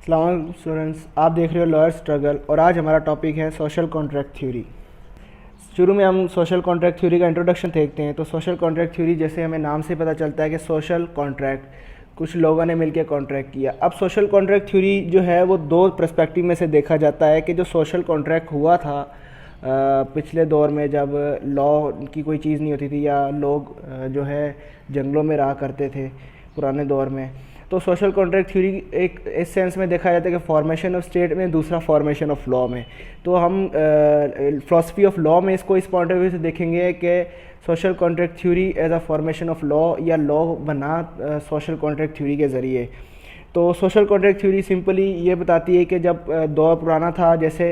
अस्सलाम स्टूडेंट्स, आप देख रहे हो लॉयर स्ट्रगल और आज हमारा टॉपिक है सोशल कॉन्ट्रैक्ट थ्योरी। शुरू में हम सोशल कॉन्ट्रैक्ट थ्योरी का इंट्रोडक्शन देखते हैं। तो सोशल कॉन्ट्रैक्ट थ्योरी जैसे हमें नाम से पता चलता है कि सोशल कॉन्ट्रैक्ट कुछ लोगों ने मिलकर कॉन्ट्रैक्ट किया। अब सोशल कॉन्ट्रैक्ट थ्योरी जो है वो दो पर्सपेक्टिव में से देखा जाता है कि जो सोशल कॉन्ट्रैक्ट हुआ था पिछले दौर में जब लॉ की कोई चीज़ नहीं होती थी या लोग जो है जंगलों में रहा करते थे पुराने दौर में, तो सोशल कॉन्ट्रैक्ट थ्योरी एक इस सेंस में देखा जाता है कि फॉर्मेशन ऑफ स्टेट में, दूसरा फॉर्मेशन ऑफ लॉ में। तो हम फिलॉसफी ऑफ लॉ में इसको इस पॉइंट ऑफ व्यू से देखेंगे कि social contract theory as a formation of law या लॉ बना सोशल कॉन्ट्रैक्ट थ्योरी के ज़रिए। तो सोशल कॉन्ट्रैक्ट थ्योरी सिंपली ये बताती है कि जब दौर पुराना था, जैसे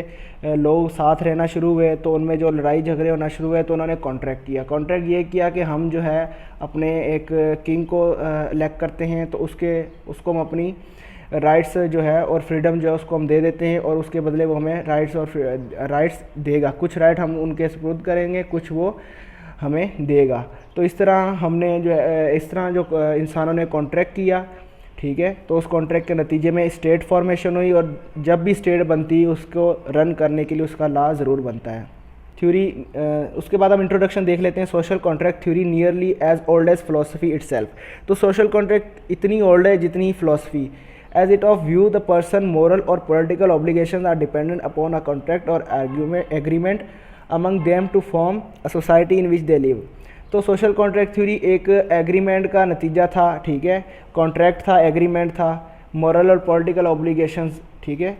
लोग साथ रहना शुरू हुए तो उनमें जो लड़ाई झगड़े होना शुरू हुए तो उन्होंने कॉन्ट्रैक्ट किया। कॉन्ट्रैक्ट ये किया कि हम जो है अपने एक किंग को इलेक्ट करते हैं, तो उसको हम अपनी राइट्स जो है और फ्रीडम जो है उसको हम दे देते हैं और उसके बदले वो हमें राइट्स देगा। कुछ राइट हम उनके सुपुर्द करेंगे, कुछ वो हमें देगा। तो इस तरह हमने जो है इस तरह जो इंसानों ने कॉन्ट्रैक्ट किया, ठीक है। तो उस कॉन्ट्रैक्ट के नतीजे में स्टेट फॉर्मेशन हुई और जब भी स्टेट बनती है उसको रन करने के लिए उसका लॉ ज़रूर बनता है। थ्योरी उसके बाद हम इंट्रोडक्शन देख लेते हैं। Social contract theory nearly as old as philosophy itself. तो सोशल कॉन्ट्रैक्ट इतनी ओल्ड है जितनी philosophy. As it of view the person moral और political obligations are dependent upon a contract और agreement among them to form a society in which they live. तो social contract theory एक agreement का नतीजा था, ठीक है। कॉन्ट्रैक्ट था, एग्रीमेंट था, मॉरल और पॉलिटिकल ऑब्लिगेशंस, ठीक है।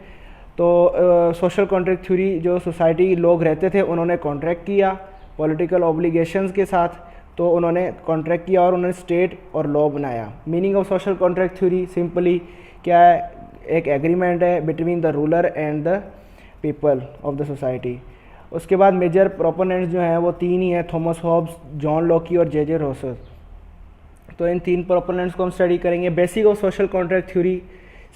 तो सोशल कॉन्ट्रैक्ट थ्योरी जो सोसाइटी लोग रहते थे उन्होंने कॉन्ट्रैक्ट किया पॉलिटिकल ऑब्लिगेशंस के साथ, तो उन्होंने कॉन्ट्रैक्ट किया और उन्होंने स्टेट और लॉ बनाया। Meaning of social contract theory simply क्या है, एक एग्रीमेंट है between the ruler and the people of the society. उसके बाद मेजर प्रोपोनेंट्स जो हैं वो तीन ही हैं, थॉमस हॉब्स, जॉन लॉकी और जे रोसर। तो इन तीन प्रोपोनेंट्स को हम स्टडी करेंगे। Basic of social contract theory,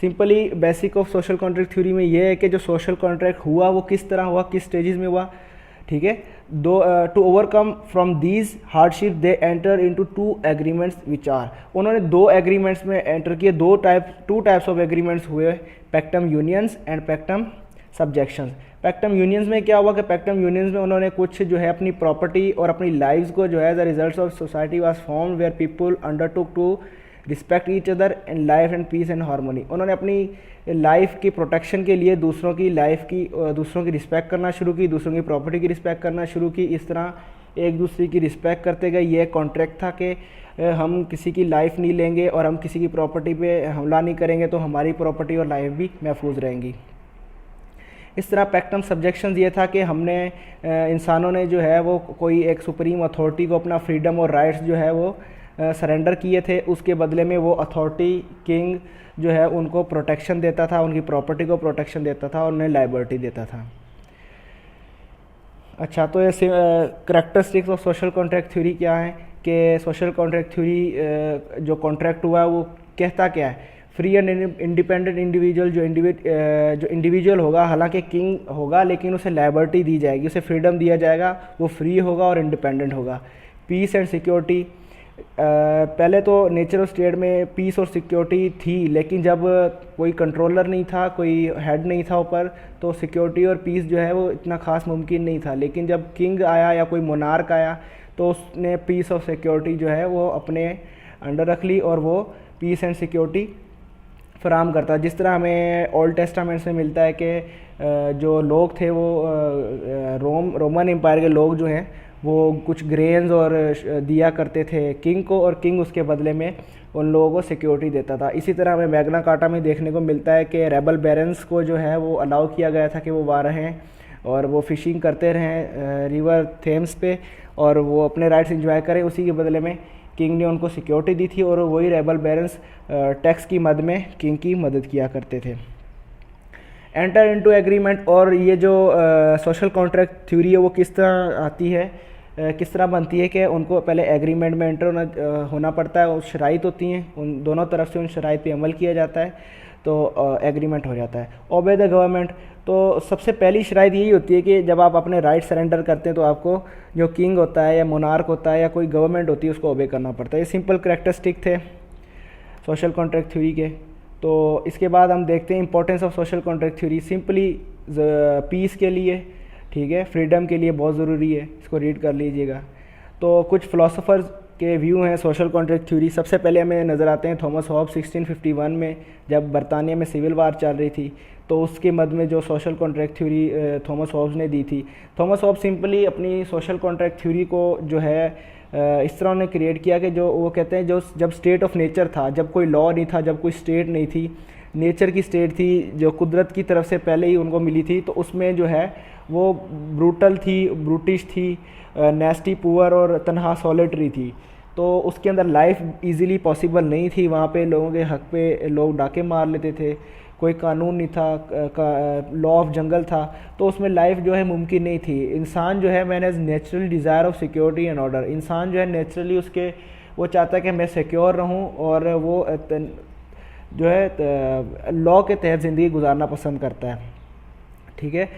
simply basic of social contract theory में ये है कि जो सोशल कॉन्ट्रैक्ट हुआ वो किस तरह हुआ, किस स्टेजेस में हुआ, ठीक है। To overcome from these hardship they enter into two agreements which are. उन्होंने दो एग्रीमेंट्स में एंटर किए, टू टाइप्स ऑफ एग्रीमेंट्स हुए, पैक्टम यूनियंस एंड पैक्टम सब्जेक्शंस। पैक्टम यूनियंस में क्या हुआ कि पैक्टम यूनियंस में उन्होंने कुछ जो है अपनी प्रॉपर्टी और अपनी लाइव्स को जो है the results of society was formed where people undertook to respect each other in life and peace and harmony. उन्होंने अपनी लाइफ की प्रोटेक्शन के लिए दूसरों की रिस्पेक्ट करना शुरू की, दूसरों की प्रॉपर्टी की रिस्पेक्ट करना शुरू की। इस तरह एक दूसरे की रिस्पेक्ट करते गए। ये कॉन्ट्रैक्ट था कि हम किसी की लाइफ नहीं लेंगे और हम किसी की प्रॉपर्टी पे हमला नहीं करेंगे, तो हमारी प्रॉपर्टी और लाइफ भी महफूज रहेंगी। इस तरह पैक्टम सब्जेक्शंस ये था कि हमने इंसानों ने जो है वो कोई एक सुप्रीम अथॉरिटी को अपना फ्रीडम और राइट्स जो है वो सरेंडर किए थे। उसके बदले में वो अथॉरिटी किंग जो है उनको प्रोटेक्शन देता था, उनकी प्रॉपर्टी को प्रोटेक्शन देता था और उन्हें लाइबिलिटी देता था। अच्छा, तो ये characteristics of social contract theory क्या है कि सोशल कॉन्ट्रैक्ट थ्योरी जो कॉन्ट्रैक्ट हुआ है वो कहता क्या है, फ्री एंड इंडिपेंडेंट इंडिविजुअल जो इंडिविजुअल होगा, हालांकि किंग होगा लेकिन उसे लाइबिलिटी दी जाएगी, उसे फ्रीडम दिया जाएगा, वो फ्री होगा और इंडिपेंडेंट होगा। पीस एंड सिक्योरिटी, पहले तो नेचर ऑफ स्टेट में पीस और सिक्योरिटी थी, लेकिन जब कोई कंट्रोलर नहीं था, कोई हेड नहीं था ऊपर, तो सिक्योरिटी और पीस जो है वो इतना ख़ास मुमकिन नहीं था। लेकिन जब किंग आया या कोई मोनार्क आया तो उसने पीस और सिक्योरिटी जो है वो अपने अंडर रख ली और वो पीस एंड सिक्योरिटी फराम करता। जिस तरह हमें ओल्ड टेस्टामेंट से मिलता है कि जो लोग थे वो रोमन एम्पायर के लोग जो हैं वो कुछ ग्रेन्स और दिया करते थे किंग को, और किंग उसके बदले में उन लोगों को सिक्योरिटी देता था। इसी तरह हमें मैग्ना कार्टा में देखने को मिलता है कि रेबल बैरन्स को जो है वो अलाउ किया गया था कि वो वहाँ रहें और वो फ़िशिंग करते रहें रिवर थेम्स पे और वो अपने राइट्स एंजॉय करें। उसी के बदले में किंग ने उनको सिक्योरिटी दी थी और वही रेबल बैरन्स टैक्स की मद में किंग की मदद किया करते थे। एंटर इनटू एग्रीमेंट, और ये जो सोशल कॉन्ट्रैक्ट थ्योरी है वो किस तरह आती है, किस तरह बनती है कि उनको पहले एग्रीमेंट में एंटर होना पड़ता है और शराइत होती हैं, उन दोनों तरफ से उन शराइत पे अमल किया जाता है तो एग्रीमेंट हो जाता है। ओबे द गवर्नमेंट, तो सबसे पहली शराइत यही होती है कि जब आप अपने राइट सरेंडर करते हैं तो आपको जो किंग होता है या मोनार्क होता है या कोई गवर्नमेंट होती है उसको ओबे करना पड़ता है। ये सिंपल करैक्टरिस्टिक थे सोशल कॉन्ट्रैक्ट थ्योरी के। तो इसके बाद हम देखते हैं importance of social contract theory. Simply peace के लिए, ठीक है, फ्रीडम के लिए बहुत ज़रूरी है, इसको रीड कर लीजिएगा। तो कुछ फ़िलासफ़र्स के व्यू हैं सोशल कॉन्ट्रैक्ट थ्योरी। सबसे पहले हमें नज़र आते हैं थॉमस हॉब्स 1651 में, जब बरतानिया में सिविल वार चल रही थी, तो उसके मद में जो social contract theory Thomas Hobbes ने दी थी। थॉमस हॉब्स सिंपली अपनी सोशल कॉन्ट्रैक्ट थ्योरी को जो है इस तरह उन्होंने क्रिएट किया कि जो वो कहते हैं, जो जब स्टेट ऑफ नेचर था, जब कोई लॉ नहीं था, जब कोई स्टेट नहीं थी, नेचर की स्टेट थी जो कुदरत की तरफ से पहले ही उनको मिली थी, तो उसमें जो है वो ब्रूटल थी, ब्रूटिश थी, नेस्टी, पुअर और तनहा सॉलिटरी थी। तो उसके अंदर लाइफ इजीली पॉसिबल नहीं थी। वहाँ पे लोगों के हक पे लोग डाके मार लेते थे, कोई कानून नहीं था, लॉ ऑफ जंगल था, तो उसमें लाइफ जो है मुमकिन नहीं थी। इंसान जो है, man as natural desire of security and order, इंसान जो है नेचुरली उसके वो चाहता है कि मैं सिक्योर रहूँ और वो जो है लॉ के तहत ज़िंदगी गुजारना पसंद करता है, ठीक है।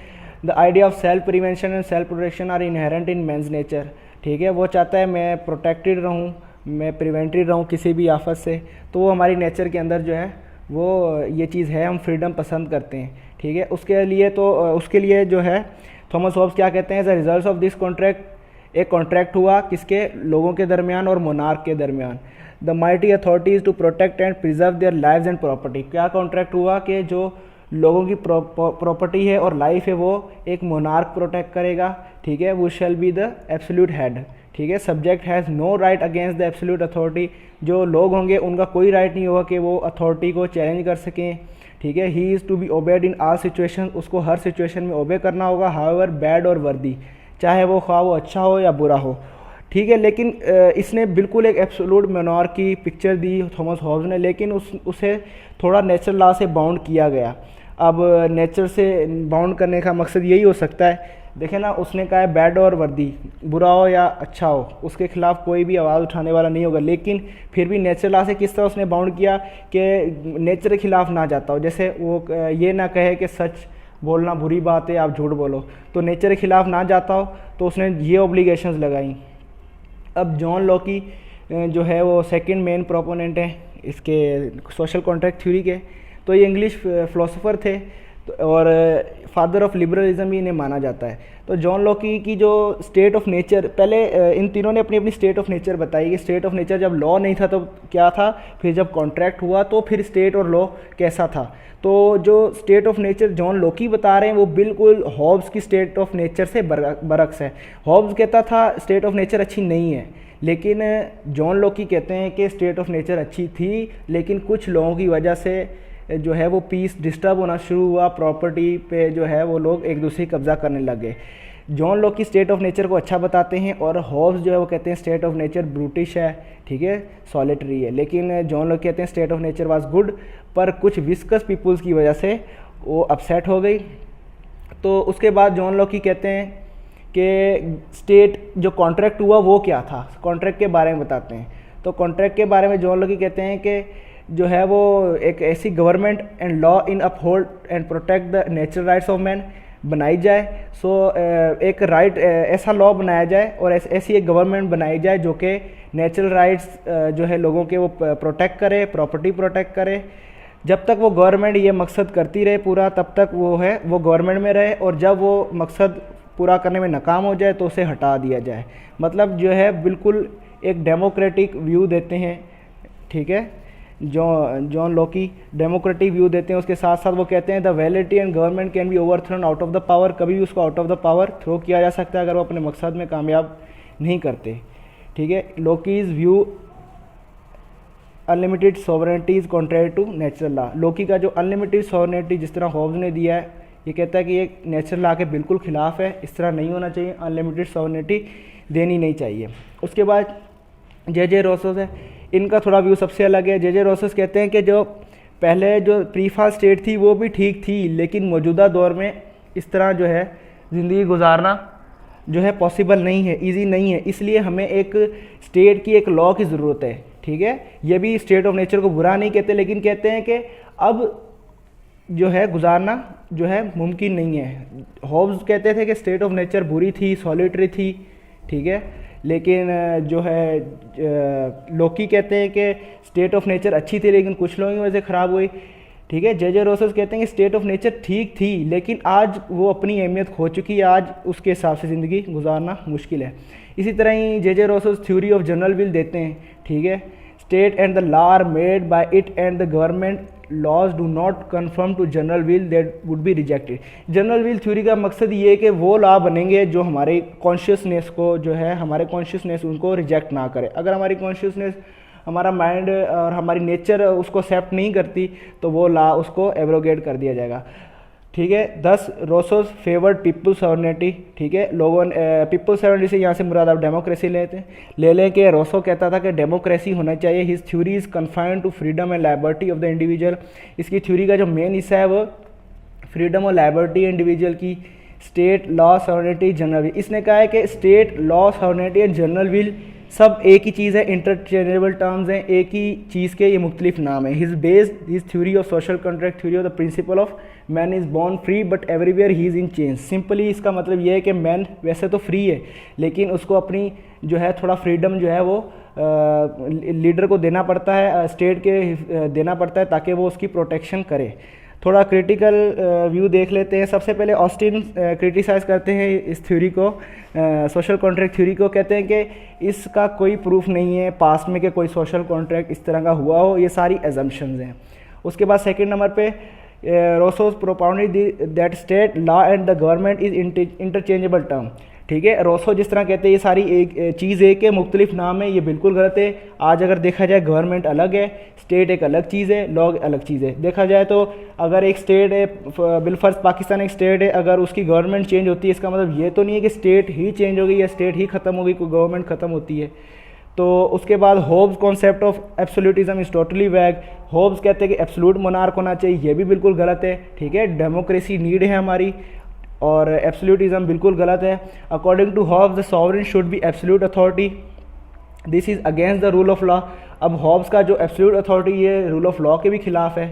The idea of self prevention and self protection are inherent in man's nature, ठीक है। वो चाहता है मैं प्रोटेक्टेड रहूँ, मैं प्रिवेंटेड रहूँ किसी भी आफत से, तो वो हमारी नेचर के अंदर जो है वो ये चीज़ है, हम फ्रीडम पसंद करते हैं, ठीक है। उसके लिए जो है थॉमस हॉब्स क्या कहते हैं, as a result of this contract, एक कॉन्ट्रैक्ट हुआ किसके, लोगों के दरमियान और मोनार्क के दरमियान। The mighty authorities to protect and preserve their lives and property. क्या कॉन्ट्रैक्ट हुआ कि जो लोगों की प्रॉपर्टी है और लाइफ है वो एक मोनार्क प्रोटेक्ट करेगा, ठीक है। वो shall be the absolute head, ठीक है। Subject has no right against the absolute authority, जो लोग होंगे उनका कोई राइट नहीं होगा कि वो अथॉरिटी को चैलेंज कर सकें, ठीक है। He is to be obeyed in all situation, उसको हर सिचुएशन में ओबे करना होगा, हाउएवर बैड और वर्दी, चाहे वो ख्वाह वो अच्छा हो या बुरा हो, ठीक है। लेकिन इसने बिल्कुल एक एब्सोल्यूट मोनार्क की पिक्चर दी थॉमस हॉब्स ने, लेकिन उसे थोड़ा नेचुरल लॉ से बाउंड किया गया। अब नेचर से बाउंड करने का मकसद यही हो सकता है, देखें ना, उसने कहा है बैड और वर्दी, बुरा हो या अच्छा हो, उसके खिलाफ कोई भी आवाज़ उठाने वाला नहीं होगा। लेकिन फिर भी नेचर लॉ से किस तरह उसने बाउंड किया कि नेचर के खिलाफ ना जाता हो, जैसे वो ये ना कहे कि सच बोलना बुरी बात है, आप झूठ बोलो, तो नेचर के खिलाफ ना जाता हो, तो उसने ये ऑब्लिगेशंस लगाई। अब जॉन लॉकी जो है वो सेकंड मेन प्रोपोनेंट है इसके सोशल कॉन्ट्रैक्ट थ्योरी के। तो ये इंग्लिश फ़िलासफ़र थे और फादर ऑफ लिबरलिज्म ही इन्हें माना जाता है। तो जॉन लॉकी की जो स्टेट ऑफ नेचर, पहले इन तीनों ने अपनी अपनी स्टेट ऑफ नेचर बताई कि स्टेट ऑफ नेचर जब लॉ नहीं था तो क्या था, फिर जब कॉन्ट्रैक्ट हुआ तो फिर स्टेट और लॉ कैसा था। तो जो state of nature John Locke बता रहे हैं वो बिल्कुल हॉब्स की स्टेट ऑफ नेचर से बरक्स है। हॉब्स कहता था स्टेट ऑफ नेचर अच्छी नहीं है, लेकिन जॉन लॉकी कहते हैं कि स्टेट ऑफ नेचर अच्छी थी, लेकिन कुछ लोगों की वजह से जो है वो पीस डिस्टर्ब होना शुरू हुआ, प्रॉपर्टी पे जो है वो लोग एक दूसरे कब्जा करने लग गए। John Locke state of nature को अच्छा बताते हैं और हॉब्स जो है वो कहते हैं स्टेट ऑफ नेचर ब्रूटिश है, ठीक है, सॉलिटरी है। लेकिन जॉन लॉकी कहते हैं state of nature was good, पर कुछ विस्कस पीपुल्स की वजह से वो अपसेट हो गई। तो उसके बाद जॉन लॉकी कहते हैं कि स्टेट जो कॉन्ट्रैक्ट हुआ वो क्या था, कॉन्ट्रैक्ट के बारे में बताते हैं। तो कॉन्ट्रैक्ट के बारे में जॉन लॉकी कहते हैं कि जो है वो एक ऐसी government and law in uphold and protect the natural rights of man बनाई जाए। एक राइट ऐसा लॉ बनाया जाए और ऐसी एक गवर्नमेंट बनाई जाए जो कि नेचुरल राइट्स जो है लोगों के वो प्रोटेक्ट करे, प्रॉपर्टी प्रोटेक्ट करे। जब तक वो गवर्नमेंट ये मकसद करती रहे पूरा, तब तक वो है वो गवर्नमेंट में रहे, और जब वो मकसद पूरा करने में नाकाम हो जाए तो उसे हटा दिया जाए। मतलब जो है बिल्कुल एक डेमोक्रेटिक व्यू देते हैं, ठीक है। जॉन लॉकी डेमोक्रेटिक व्यू देते हैं। उसके साथ साथ वो कहते हैं the validity and government can be overthrown out of the power, कभी भी उसको out of the power throw किया जा सकता है अगर वो अपने मकसद में कामयाब नहीं करते, ठीक है। Locke's view unlimited sovereignty is contrary to natural law. Locke का जो अनलिमिटेड सॉवरेनिटी जिस तरह हॉब्स ने दिया है, ये कहता है कि ये नेचुरल लॉ के बिल्कुल खिलाफ है, इस तरह नहीं होना चाहिए, अनलिमिटेड सॉवरेनिटी देनी नहीं चाहिए। उसके बाद जे रोसस है, इनका थोड़ा व्यू सबसे अलग है। जे रोसस कहते हैं कि जो पहले जो प्रीफॉल स्टेट थी वो भी ठीक थी, लेकिन मौजूदा दौर में इस तरह जो है ज़िंदगी गुजारना जो है पॉसिबल नहीं है, इजी नहीं है, इसलिए हमें एक स्टेट की एक लॉ की ज़रूरत है, ठीक है। ये भी स्टेट ऑफ नेचर को बुरा नहीं कहते, लेकिन कहते हैं कि अब जो है गुजारना जो है मुमकिन नहीं है। हॉब्स कहते थे कि स्टेट ऑफ नेचर बुरी थी, सॉलिटरी थी, ठीक है, लेकिन जो है लोकी कहते हैं कि स्टेट ऑफ नेचर अच्छी थी लेकिन कुछ लोगों की वजह से ख़राब हुई। ठीक है, जे रोसोस कहते हैं कि स्टेट ऑफ नेचर ठीक थी लेकिन आज वो अपनी अहमियत खो चुकी है, आज उसके हिसाब से ज़िंदगी गुजारना मुश्किल है। इसी तरह ही J Rousseau's theory of general will देते हैं। ठीक है, state and the law are made by it and the government laws do not confirm to general will that would be rejected. General will theory का मकसद ये है कि वो लॉ बनेंगे जो हमारे कॉन्शियसनेस को जो है हमारे कॉन्शियसनेस उनको रिजेक्ट ना करे। अगर हमारी कॉन्शियसनेस, हमारा माइंड और हमारी नेचर उसको एक्सेप्ट नहीं करती तो वो लॉ उसको एब्रोगेट कर दिया जाएगा। ठीक है, 10 रोसोस फेवर्ड पीपल सॉवरेनिटी। ठीक है, लोगों पीपल सॉवरेनिटी से यहाँ से मुराद आप डेमोक्रेसी ले लें कि रोसो कहता था कि डेमोक्रेसी होना चाहिए। His theory is confined to freedom and liberty of the individual. इसकी थ्योरी का जो मेन हिस्सा है वो फ्रीडम और लिबर्टी इंडिविजुअल की, state law sovereignty general will. इसने कहा है कि state law sovereignty and general will सब एक ही चीज़ है, इंटरचेंजेबल टर्म्स हैं, एक ही चीज़ के ये मुख्तलिफ नाम है। His based his theory of social contract theory of the principle of man is born free but everywhere he is in change. Simply इसका मतलब ये है कि मैन वैसे तो फ्री है लेकिन उसको अपनी जो है थोड़ा फ्रीडम जो है वो लीडर को देना पड़ता है, स्टेट के देना पड़ता है ताकि वो उसकी प्रोटेक्शन करे। थोड़ा क्रिटिकल व्यू देख लेते हैं। सबसे पहले ऑस्टिन क्रिटिसाइज़ करते हैं इस थ्योरी को, सोशल कॉन्ट्रैक्ट थ्योरी को। कहते हैं कि इसका कोई प्रूफ नहीं है पास्ट में कि कोई सोशल कॉन्ट्रैक्ट इस तरह का हुआ हो, ये सारी एजम्पशंस हैं। उसके बाद सेकंड नंबर पे Rousseau's propounded that state law and the government is interchangeable term. ठीक है, रोसो जिस तरह कहते हैं ये सारी एक चीज़ है कि मुख्तलिफ नाम है, ये बिल्कुल गलत है। आज अगर देखा जाए गवर्नमेंट अलग है, स्टेट एक अलग चीज़ है, लॉ अलग चीज़ है। देखा जाए तो अगर एक स्टेट है, बिलफर्ज पाकिस्तान एक स्टेट है, अगर उसकी गवर्नमेंट चेंज होती है इसका मतलब ये तो नहीं है कि स्टेट ही चेंज हो गई या स्टेट ही ख़त्म हो गई, कोई गवर्नमेंट ख़त्म होती है। तो उसके बाद Hobbes concept of absolutism is totally वैग। होब्स कहते हैं कि एब्सोल्यूट मोनार्क होना चाहिए, ये भी बिल्कुल गलत है। ठीक है, डेमोक्रेसी नीड है हमारी और एब्सोल्यूटिज्म बिल्कुल गलत है। According to Hobbes the sovereign should be absolute authority, this is against the rule of law. अब हॉब्स का जो एब्सोल्यूट अथॉरिटी ये रूल ऑफ लॉ के भी खिलाफ है।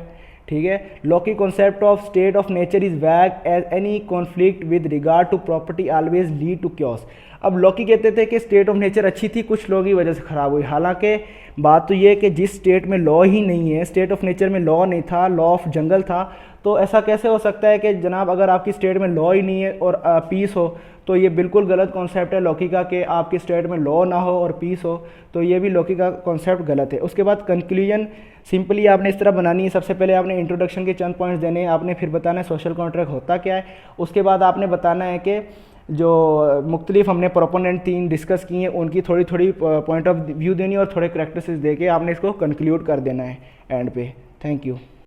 ठीक है, लॉ की concept of state of nature is vague as any conflict with regard to property always lead to chaos. अब लॉकी कहते थे कि स्टेट ऑफ नेचर अच्छी थी, कुछ लोगों की वजह से ख़राब हुई। हालांकि बात तो ये है कि जिस स्टेट में लॉ ही नहीं है, स्टेट ऑफ नेचर में लॉ नहीं था, लॉ ऑफ जंगल था, तो ऐसा कैसे हो सकता है कि जनाब अगर आपकी स्टेट में लॉ ही नहीं है और पीस हो, तो ये बिल्कुल गलत कॉन्सेप्ट है लॉकी का कि आपकी स्टेट में लॉ ना हो और पीस हो, तो ये भी लॉकी का कॉन्सेप्ट गलत है। उसके बाद कंक्लूजन सिंपली आपने इस तरह बनानी है। सबसे पहले आपने इंट्रोडक्शन के चंद पॉइंट्स देने हैं, आपने फिर बताना है सोशल कॉन्ट्रैक्ट होता क्या है। उसके बाद आपने बताना है कि जो मुख्तलिफ हमने प्रोपोनेंट 3 डिस्कस की हैं उनकी थोड़ी थोड़ी पॉइंट ऑफ व्यू देनी और थोड़े करैक्टरिस्टिक्स दे के आपने इसको कंक्लूड कर देना है एंड पे। Thank you.